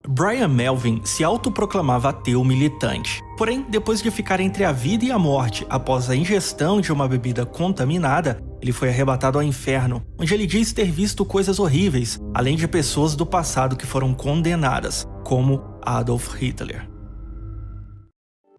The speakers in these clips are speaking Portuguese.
Brian Melvin se autoproclamava ateu militante. Porém, depois de ficar entre a vida e a morte após a ingestão de uma bebida contaminada, ele foi arrebatado ao inferno, onde ele diz ter visto coisas horríveis, além de pessoas do passado que foram condenadas, como Adolf Hitler.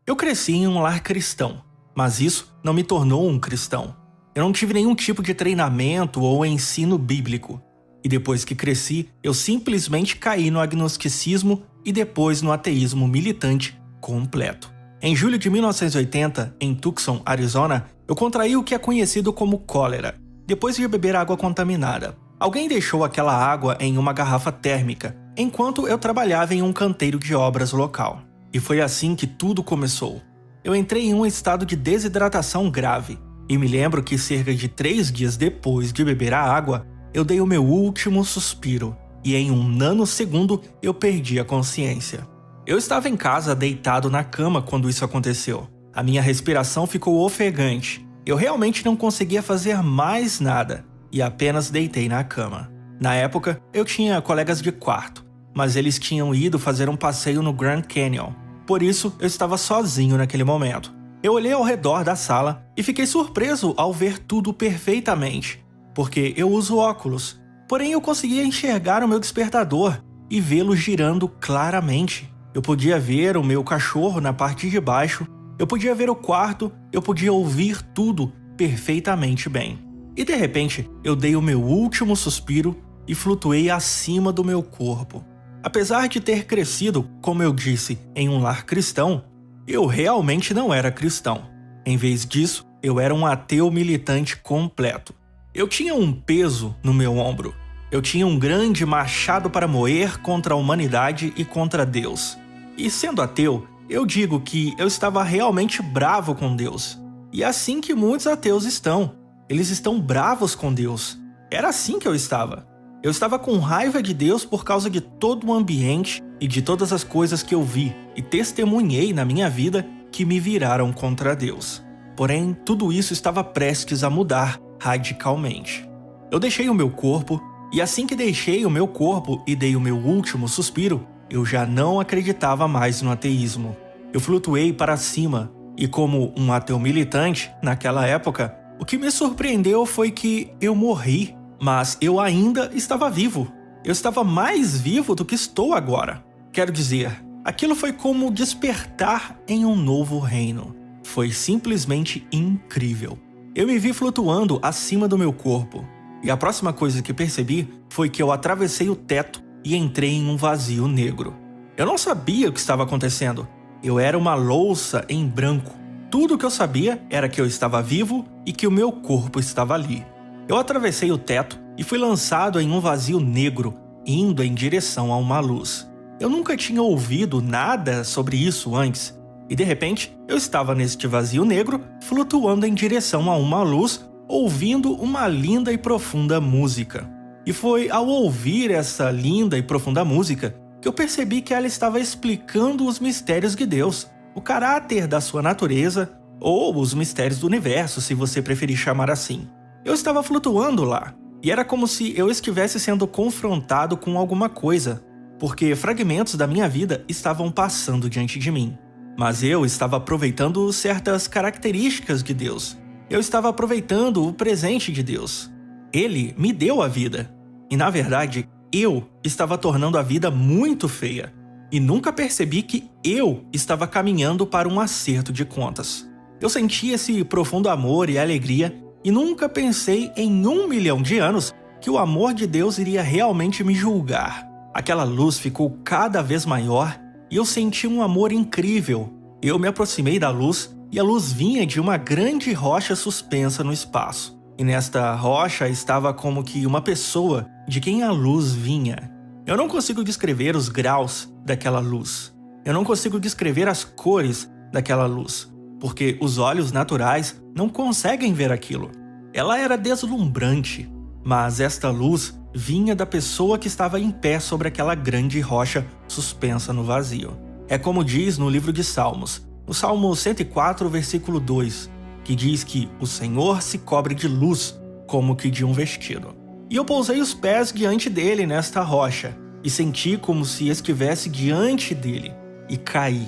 Eu cresci em um lar cristão, mas isso não me tornou um cristão. Eu não tive nenhum tipo de treinamento ou ensino bíblico. E depois que cresci, eu simplesmente caí no agnosticismo e depois no ateísmo militante completo. Em julho de 1980, em Tucson, Arizona, eu contraí o que é conhecido como cólera, depois de beber água contaminada. Alguém deixou aquela água em uma garrafa térmica, enquanto eu trabalhava em um canteiro de obras local. E foi assim que tudo começou. Eu entrei em um estado de desidratação grave, e me lembro que cerca de 3 dias depois de beber a água, eu dei o meu último suspiro, e em um nanosegundo eu perdi a consciência. Eu estava em casa deitado na cama quando isso aconteceu. A minha respiração ficou ofegante. Eu realmente não conseguia fazer mais nada, e apenas deitei na cama. Na época, eu tinha colegas de quarto, mas eles tinham ido fazer um passeio no Grand Canyon. Por isso, eu estava sozinho naquele momento. Eu olhei ao redor da sala e fiquei surpreso ao ver tudo perfeitamente, porque eu uso óculos. Porém, eu conseguia enxergar o meu despertador e vê-lo girando claramente. Eu podia ver o meu cachorro na parte de baixo, eu podia ver o quarto, eu podia ouvir tudo perfeitamente bem. E de repente, eu dei o meu último suspiro e flutuei acima do meu corpo. Apesar de ter crescido, como eu disse, em um lar cristão, eu realmente não era cristão. Em vez disso, eu era um ateu militante completo. Eu tinha um peso no meu ombro. Eu tinha um grande machado para moer contra a humanidade e contra Deus. E sendo ateu, eu digo que eu estava realmente bravo com Deus. E é assim que muitos ateus estão. Eles estão bravos com Deus. Era assim que eu estava. Eu estava com raiva de Deus por causa de todo o ambiente e de todas as coisas que eu vi e testemunhei na minha vida que me viraram contra Deus. Porém, tudo isso estava prestes a mudar radicalmente. Eu deixei o meu corpo, e assim que deixei o meu corpo e dei o meu último suspiro, eu já não acreditava mais no ateísmo. Eu flutuei para cima, e como um ateu militante, naquela época, o que me surpreendeu foi que eu morri, mas eu ainda estava vivo. Eu estava mais vivo do que estou agora. Quero dizer, aquilo foi como despertar em um novo reino. Foi simplesmente incrível. Eu me vi flutuando acima do meu corpo. E a próxima coisa que percebi foi que eu atravessei o teto e entrei em um vazio negro. Eu não sabia o que estava acontecendo. Eu era uma louça em branco. Tudo o que eu sabia era que eu estava vivo e que o meu corpo estava ali. Eu atravessei o teto e fui lançado em um vazio negro, indo em direção a uma luz. Eu nunca tinha ouvido nada sobre isso antes. E de repente, eu estava neste vazio negro, flutuando em direção a uma luz, ouvindo uma linda e profunda música. E foi ao ouvir essa linda e profunda música que eu percebi que ela estava explicando os mistérios de Deus, o caráter da sua natureza, ou os mistérios do universo, se você preferir chamar assim. Eu estava flutuando lá, e era como se eu estivesse sendo confrontado com alguma coisa, porque fragmentos da minha vida estavam passando diante de mim. Mas eu estava aproveitando certas características de Deus. Eu estava aproveitando o presente de Deus. Ele me deu a vida. E na verdade, eu estava tornando a vida muito feia. E nunca percebi que eu estava caminhando para um acerto de contas. Eu senti esse profundo amor e alegria e nunca pensei em 1 milhão de anos que o amor de Deus iria realmente me julgar. Aquela luz ficou cada vez maior e eu senti um amor incrível. Eu me aproximei da luz e a luz vinha de uma grande rocha suspensa no espaço. E nesta rocha estava como que uma pessoa de quem a luz vinha. Eu não consigo descrever os graus daquela luz. Eu não consigo descrever as cores daquela luz, porque os olhos naturais não conseguem ver aquilo. Ela era deslumbrante, mas esta luz vinha da pessoa que estava em pé sobre aquela grande rocha suspensa no vazio. É como diz no livro de Salmos, no Salmo 104, versículo 2, que diz que o Senhor se cobre de luz como que de um vestido. E eu pousei os pés diante dele nesta rocha, e senti como se estivesse diante dele e caí.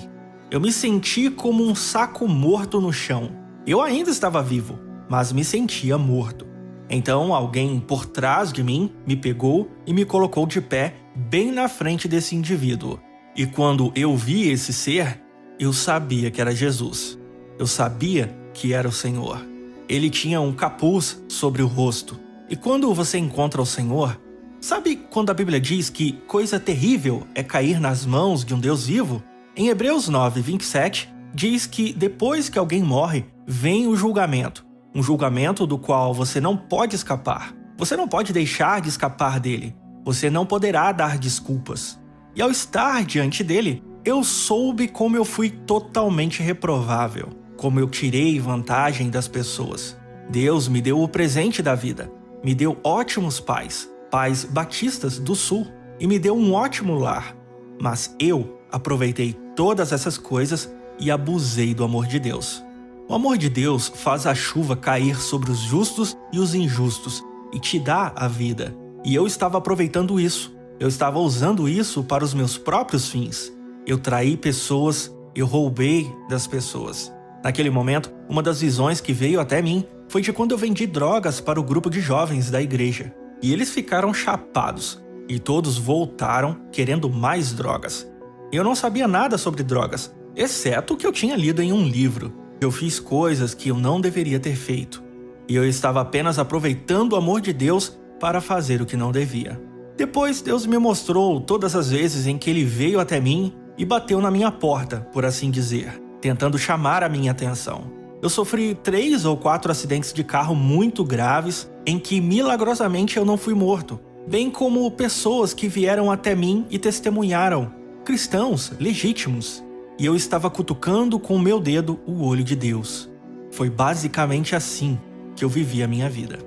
Eu me senti como um saco morto no chão. Eu ainda estava vivo, mas me sentia morto. Então alguém por trás de mim me pegou e me colocou de pé bem na frente desse indivíduo. E quando eu vi esse ser, eu sabia que era Jesus. Eu sabia que era o Senhor. Ele tinha um capuz sobre o rosto. E quando você encontra o Senhor, sabe quando a Bíblia diz que coisa terrível é cair nas mãos de um Deus vivo? Em Hebreus 9:27, diz que depois que alguém morre, vem o julgamento. Um julgamento do qual você não pode escapar. Você não pode deixar de escapar dele. Você não poderá dar desculpas. E ao estar diante dele, eu soube como eu fui totalmente reprovável. Como eu tirei vantagem das pessoas. Deus me deu o presente da vida. Me deu ótimos pais. Pais batistas do sul. E me deu um ótimo lar. Mas eu aproveitei todas essas coisas e abusei do amor de Deus. O amor de Deus faz a chuva cair sobre os justos e os injustos e te dá a vida. E eu estava aproveitando isso. Eu estava usando isso para os meus próprios fins. Eu traí pessoas, eu roubei das pessoas. Naquele momento, uma das visões que veio até mim foi de quando eu vendi drogas para o grupo de jovens da igreja. E eles ficaram chapados. E todos voltaram querendo mais drogas. Eu não sabia nada sobre drogas, exceto o que eu tinha lido em um livro. Eu fiz coisas que eu não deveria ter feito. E eu estava apenas aproveitando o amor de Deus para fazer o que não devia. Depois, Deus me mostrou todas as vezes em que Ele veio até mim e bateu na minha porta, por assim dizer, tentando chamar a minha atenção. Eu sofri 3 ou 4 acidentes de carro muito graves em que milagrosamente eu não fui morto, bem como pessoas que vieram até mim e testemunharam, cristãos legítimos. E eu estava cutucando com o meu dedo o olho de Deus. Foi basicamente assim que eu vivi a minha vida.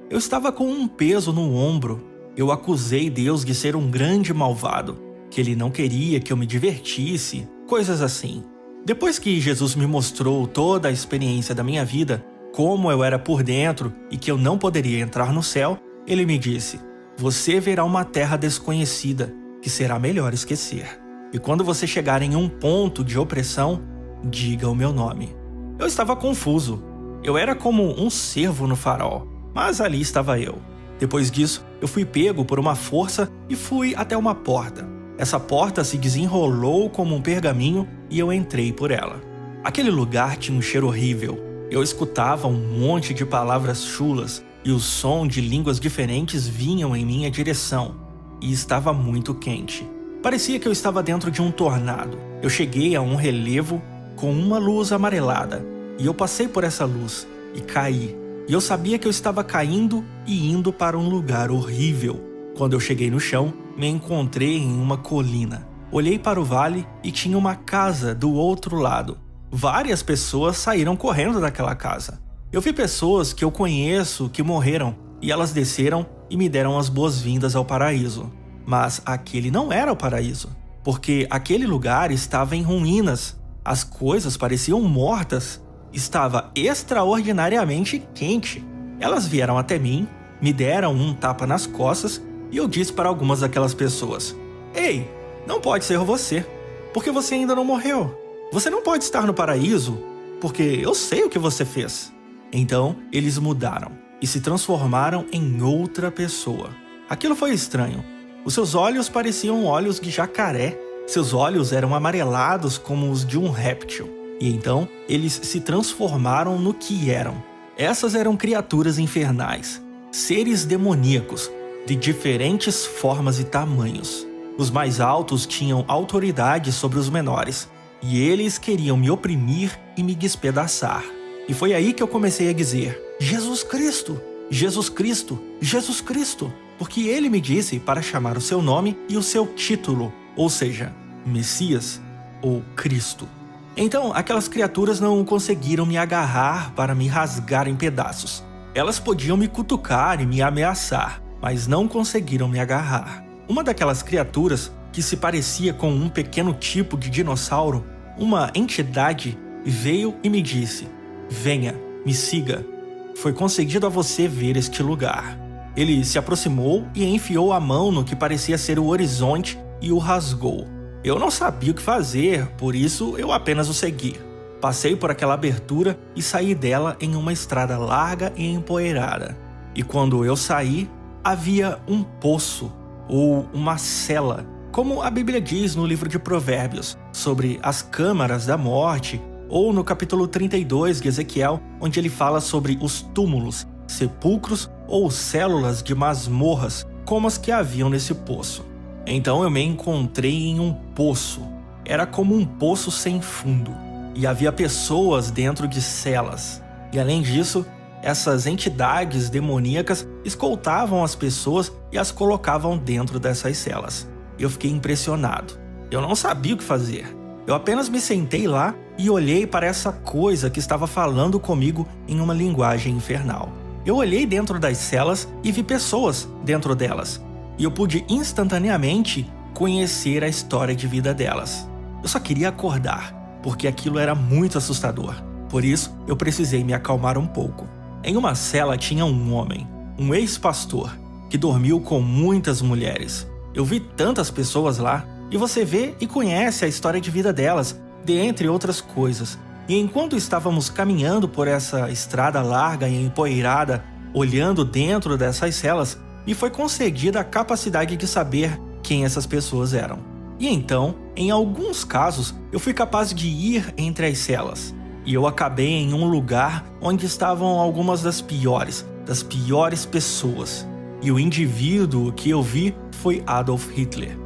Eu estava com um peso no ombro. Eu acusei Deus de ser um grande malvado, que Ele não queria que eu me divertisse, coisas assim. Depois que Jesus me mostrou toda a experiência da minha vida, como eu era por dentro e que eu não poderia entrar no céu, Ele me disse: "Você verá uma terra desconhecida, que será melhor esquecer. E quando você chegar em um ponto de opressão, diga o meu nome." Eu estava confuso. Eu era como um cervo no farol, mas ali estava eu. Depois disso, eu fui pego por uma força e fui até uma porta. Essa porta se desenrolou como um pergaminho e eu entrei por ela. Aquele lugar tinha um cheiro horrível. Eu escutava um monte de palavras chulas e o som de línguas diferentes vinham em minha direção. E estava muito quente. Parecia que eu estava dentro de um tornado. Eu cheguei a um relevo com uma luz amarelada. E eu passei por essa luz e caí. E eu sabia que eu estava caindo e indo para um lugar horrível. Quando eu cheguei no chão, me encontrei em uma colina. Olhei para o vale e tinha uma casa do outro lado. Várias pessoas saíram correndo daquela casa. Eu vi pessoas que eu conheço que morreram e elas desceram e me deram as boas-vindas ao paraíso. Mas aquele não era o paraíso, porque aquele lugar estava em ruínas. As coisas pareciam mortas. Estava extraordinariamente quente. Elas vieram até mim, me deram um tapa nas costas e eu disse para algumas daquelas pessoas: "Ei, não pode ser você, porque você ainda não morreu. Você não pode estar no paraíso, porque eu sei o que você fez." Então, eles mudaram e se transformaram em outra pessoa. Aquilo foi estranho. Os seus olhos pareciam olhos de jacaré. Seus olhos eram amarelados como os de um réptil. E então, eles se transformaram no que eram. Essas eram criaturas infernais, seres demoníacos, de diferentes formas e tamanhos. Os mais altos tinham autoridade sobre os menores, e eles queriam me oprimir e me despedaçar. E foi aí que eu comecei a dizer: "Jesus Cristo! Jesus Cristo! Jesus Cristo!" Porque ele me disse para chamar o seu nome e o seu título, ou seja, Messias ou Cristo. Então, aquelas criaturas não conseguiram me agarrar para me rasgar em pedaços. Elas podiam me cutucar e me ameaçar, mas não conseguiram me agarrar. Uma daquelas criaturas, que se parecia com um pequeno tipo de dinossauro, uma entidade, veio e me disse: "Venha, me siga. Foi concedido a você ver este lugar." Ele se aproximou e enfiou a mão no que parecia ser o horizonte e o rasgou. Eu não sabia o que fazer, por isso eu apenas o segui. Passei por aquela abertura e saí dela em uma estrada larga e empoeirada. E quando eu saí, havia um poço, ou uma cela, como a Bíblia diz no livro de Provérbios, sobre as câmaras da morte, ou no capítulo 32 de Ezequiel, onde ele fala sobre os túmulos, sepulcros ou células de masmorras, como as que haviam nesse poço. Então eu me encontrei em um poço. Era como um poço sem fundo. E havia pessoas dentro de celas. E além disso, essas entidades demoníacas escoltavam as pessoas e as colocavam dentro dessas celas. Eu fiquei impressionado. Eu não sabia o que fazer. Eu apenas me sentei lá e olhei para essa coisa que estava falando comigo em uma linguagem infernal. Eu olhei dentro das celas e vi pessoas dentro delas. E eu pude instantaneamente conhecer a história de vida delas. Eu só queria acordar, porque aquilo era muito assustador. Por isso, eu precisei me acalmar um pouco. Em uma cela tinha um homem, um ex-pastor, que dormiu com muitas mulheres. Eu vi tantas pessoas lá, e você vê e conhece a história de vida delas, dentre outras coisas. E enquanto estávamos caminhando por essa estrada larga e empoeirada, olhando dentro dessas celas, me foi concedida a capacidade de saber quem essas pessoas eram. E então, em alguns casos, eu fui capaz de ir entre as celas. E eu acabei em um lugar onde estavam algumas das piores pessoas. E o indivíduo que eu vi foi Adolf Hitler.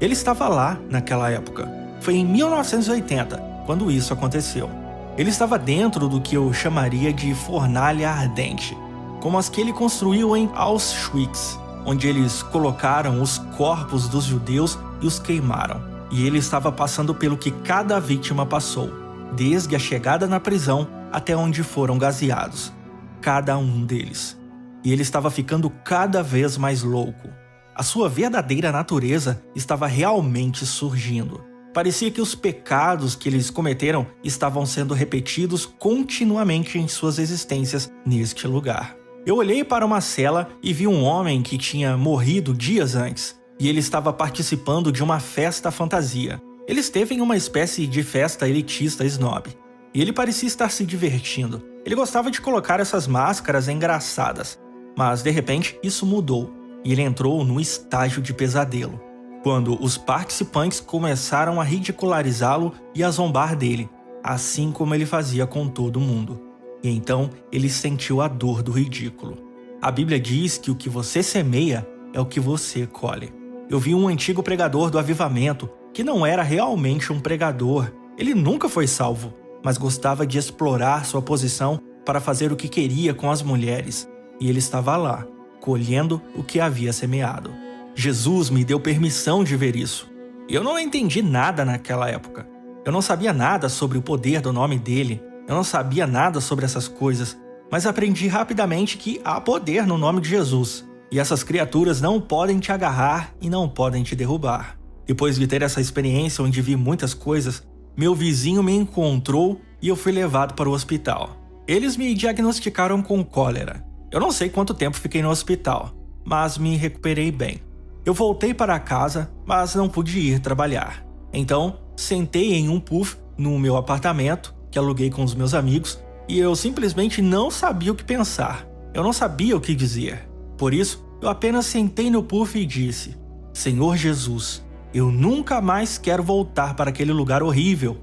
Ele estava lá naquela época. Foi em 1980, quando isso aconteceu. Ele estava dentro do que eu chamaria de fornalha ardente, como as que ele construiu em Auschwitz, onde eles colocaram os corpos dos judeus e os queimaram. E ele estava passando pelo que cada vítima passou, desde a chegada na prisão até onde foram gaseados. Cada um deles. E ele estava ficando cada vez mais louco. A sua verdadeira natureza estava realmente surgindo. Parecia que os pecados que eles cometeram estavam sendo repetidos continuamente em suas existências neste lugar. Eu olhei para uma cela e vi um homem que tinha morrido dias antes, e ele estava participando de uma festa fantasia. Ele esteve em uma espécie de festa elitista snob, e ele parecia estar se divertindo. Ele gostava de colocar essas máscaras engraçadas, mas de repente isso mudou, e ele entrou num estágio de pesadelo, quando os participantes começaram a ridicularizá-lo e a zombar dele, assim como ele fazia com todo mundo. E então ele sentiu a dor do ridículo. A Bíblia diz que o que você semeia é o que você colhe. Eu vi um antigo pregador do avivamento, que não era realmente um pregador. Ele nunca foi salvo, mas gostava de explorar sua posição para fazer o que queria com as mulheres. E ele estava lá, colhendo o que havia semeado. Jesus me deu permissão de ver isso. Eu não entendi nada naquela época. Eu não sabia nada sobre o poder do nome dele. Eu não sabia nada sobre essas coisas, mas aprendi rapidamente que há poder no nome de Jesus. E essas criaturas não podem te agarrar e não podem te derrubar. Depois de ter essa experiência onde vi muitas coisas, meu vizinho me encontrou e eu fui levado para o hospital. Eles me diagnosticaram com cólera. Eu não sei quanto tempo fiquei no hospital, mas me recuperei bem. Eu voltei para casa, mas não pude ir trabalhar. Então, sentei em um puff no meu apartamento, que aluguei com os meus amigos, e eu simplesmente não sabia o que pensar. Eu não sabia o que dizer. Por isso, eu apenas sentei no puff e disse: Senhor Jesus, eu nunca mais quero voltar para aquele lugar horrível.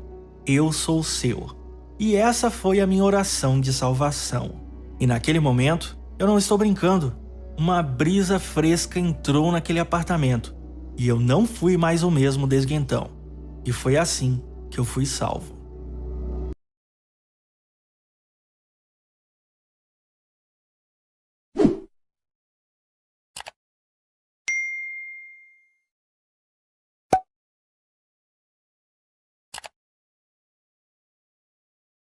Eu sou seu. E essa foi a minha oração de salvação. E naquele momento, eu não estou brincando, uma brisa fresca entrou naquele apartamento, e eu não fui mais o mesmo desde então. E foi assim que eu fui salvo.